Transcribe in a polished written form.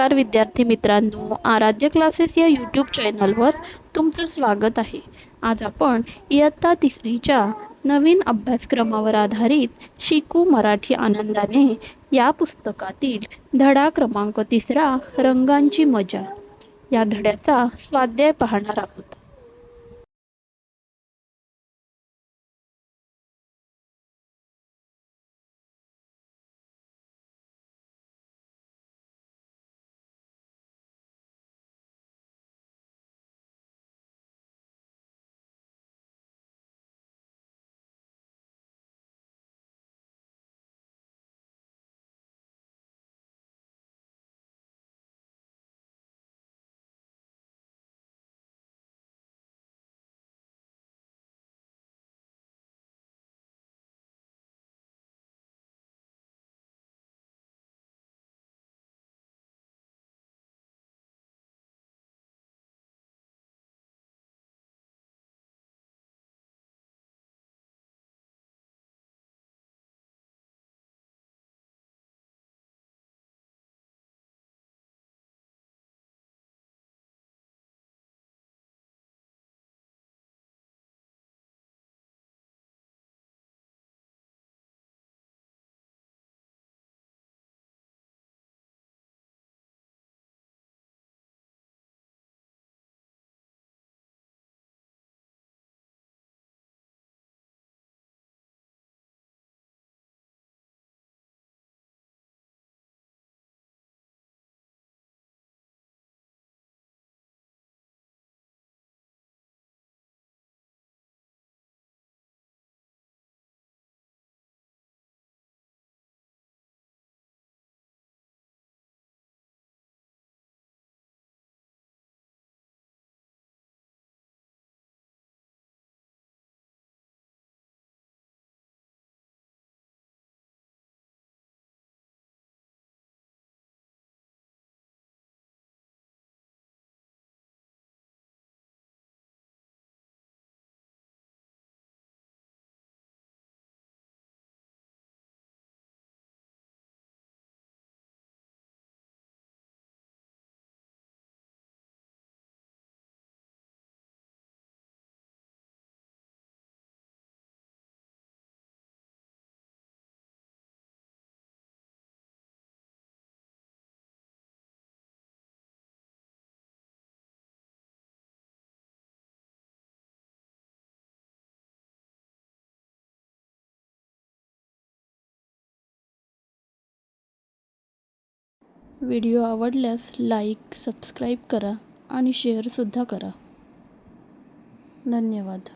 नमस्कार विद्यार्थी मित्रांनो, आराध्य क्लासेस या यूट्यूब चॅनलवर तुमचं स्वागत आहे। आज आपण इयत्ता तिसरीच्या नवीन अभ्यासक्रमावर आधारित शिकू मराठी आनंदाने या पुस्तकातील धडा क्रमांक 3 रंगांची मजा या धड्याचा स्वाध्याय पाहणार आहोत। व्हिडिओ आवडल्यास लाईक, सबस्क्राईब करा आणि शेअर सुद्धा करा। धन्यवाद।